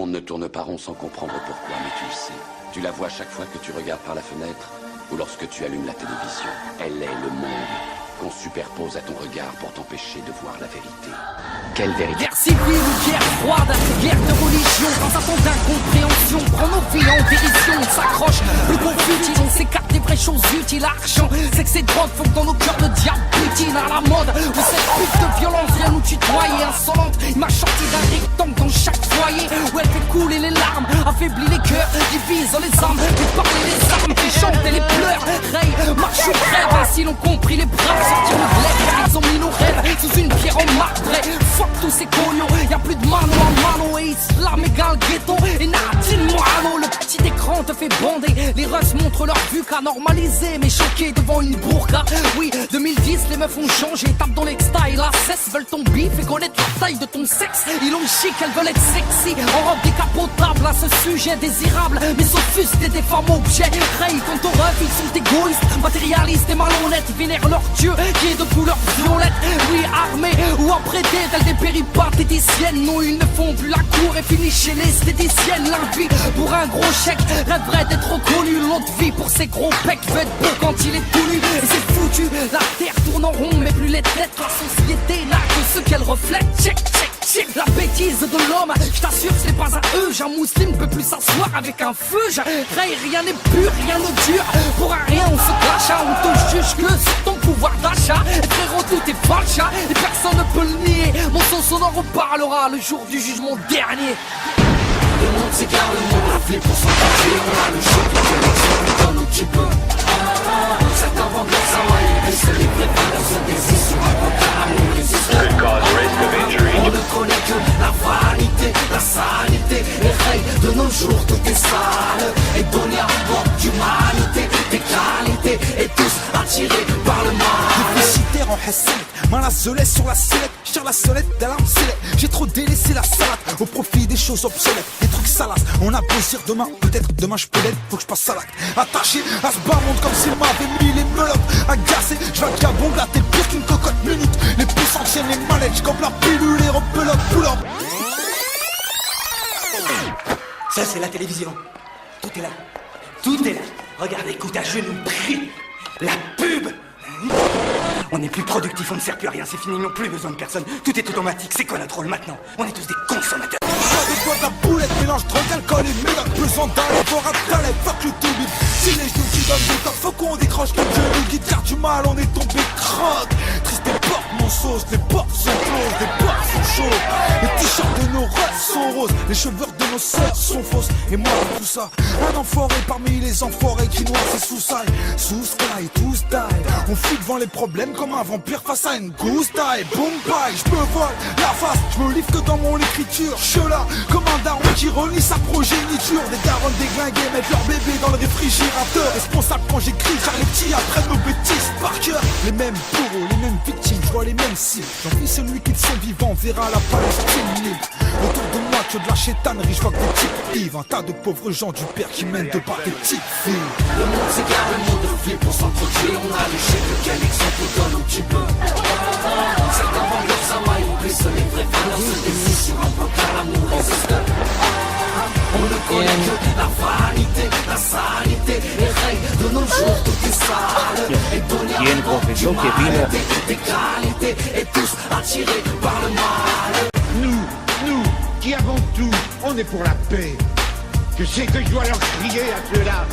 monde ne tourne pas rond sans comprendre pourquoi, mais tu le sais. Tu la vois chaque fois que tu regardes par la fenêtre ou lorsque tu allumes la télévision. Elle est le monde qu'on superpose à ton regard pour t'empêcher de voir la vérité. Quelle vérité? Guerre civile ou guerre froide, guerre de religion, dans un temps d'incompréhension, prend nos vies en dérision, on s'accroche, le bon futile, on s'écarte des vraies choses utiles, argent, c'est que ces drogues font que dans nos cœurs le diable butine à la mode, où cette pute de violence vient nous tutoyer, insolente, il m'a sorti d'un rectangle dans chaque foyer, où elle fait couler les larmes, affaiblit les cœurs, divise les âmes, fait parler les armes, fait chanter les pleurs, Ray, marche ou crève, ainsi l'ont compris les braves, sortir le bled, car ils ont mis nos rêves sous une pierre en marbrée. Fuck tous ces cognons, y'a plus de mano à mano, et islam égale ghetto, et Nadine Moano, le petit écran te fait bander, les russes montrent leur vue qu'à normaliser, mais choqués devant une burqa. Oui, 2010, les meufs ont changé, tapent dans l'exta et la cesse, veulent ton bif et connaître la taille de ton sexe, ils ont chic, elles veulent être sexy, en robe décapotable à ce sujet désirable, mais s'offusquent des femmes objets. Ray, quant aux refs, ils sont égoïstes, matérialistes et malhonnêtes, ils vénèrent leur dieu qui est de couleur violette. Oui, armés ou apprêtés, tels des péripates éthiciennes. Non, ils ne font plus la cour et finissent chez l'esthéticienne. La vie pour un gros chèque rêverait d'être reconnu. L'autre vie pour ses gros pecs veut être beau quand il est tout nu. Et c'est foutu, la terre tourne en rond, mais plus les têtes. La société n'a que ce qu'elle reflète. Check, check, check. La bêtise de l'homme, je t'assure, ce n'est pas un eux. Un musulman ne peut plus s'asseoir avec un feu. Ray, rien n'est pur, rien ne dure. Pour un rien, on se clash, on te juge que sur ton pouvoir d'achat. Et frérot, tout est falche, et personne ne peut le nier. Mon son sonore reparlera le jour du jugement dernier. Le monde s'égare, le monde afflue pour s'engager. On a le choc, la connexion, putain, nous tu peux. Certains vendent leurs hawaïs, mais seuls les vrais valeurs se désistent sur un bocard amour résistant. On ne connaît que la vanité, la sanité. Les règles de nos jours, tout est sale. Et donner à bord d'humanité, des qualités, et tous attirés par le mal. Déficitaire en Hesselek, main la zelette sur la sellette. J'tire la sonnette d'alarme select. J'ai trop délaissé la salade au profit des choses obsolètes. Des trucs salaces, on a beau dire demain. Peut-être demain je peux l'être, faut que je passe à l'acte. Attaché à ce bas monde comme s'il m'avait mis les melottes. Agacé, j'vagabonde là, t'es pire qu'une cocotte minute. Les puissants tiennent les mallettes, j'campe la pilule et repelote pull-up. Ça c'est la télévision. Tout est là. Tout est là. Regardez, écoute, je nous prie. La pub. On est plus productif, on ne sert plus à rien, c'est fini, ils n'ont plus besoin de personne. Tout est automatique, c'est quoi notre rôle maintenant? On est tous des consommateurs. Avec toi ta boulette, mélange drogue, alcool et médoc. Pesant dans les bords à talent, fuck le tout bip. Si les genoux qui donnent des tocs, faut qu'on décroche le jeu. Le guitare du mal, on est tombé croque. Triste des portes, mon sauce, les portes sont closes, les portes sont chaudes. Les t-shirts de nos refs sont roses, les cheveux de nos sœurs sont fausses. Et moi, tout ça, un enfoiré parmi les enfoirés qui noient ses sous-sailles. Sous-sky, tous die. On fuit devant les problèmes comme un vampire face à une gousse taille. Boom bye, je me vole la face, je me livre que dans mon écriture. Je suis là comme un daron qui relie sa progéniture. Des darons déglingués mettent leur bébé dans le réfrigérateur. Responsable quand j'écris, car les petits apprennent nos bêtises par cœur. Les mêmes bourreaux, les mêmes victimes, je vois les mêmes cibles. J'envie celui qui de son vivant verra la Palestine libre. Autour de moi que de la chétanerie, je vois que des types vivent. Un tas de pauvres gens du père qui mènent de part des petites filles. Le monde s'égare, le monde flippe pour s'entretuer. On a le chef de quel exemple donne un petit peu. Certains vendent leurs hawaïs, mais seuls les vrais valeurs se désistent sur un bloc à l'amour résiste. On ne connaît que la vanité, la sanité. Les règles de nos jours, tout est sale. Et donner à l'humanité des qualités, et tous attirés par le mal. Nous qui avons tout, on est pour la paix. Je sais que je dois leur crier à ceux-là,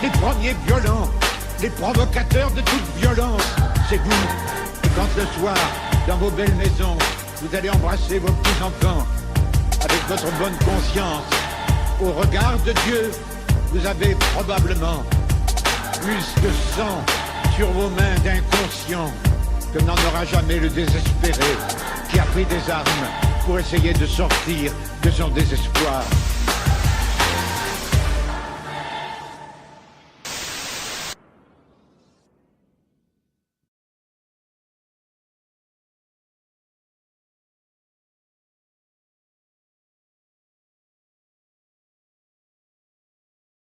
les premiers violents, les provocateurs de toute violence, c'est vous. Et quand le soir, dans vos belles maisons, vous allez embrasser vos petits-enfants, avec votre bonne conscience, au regard de Dieu, vous avez probablement plus de sang sur vos mains d'inconscients que n'en aura jamais le désespéré qui a pris des armes pour essayer de sortir de son désespoir.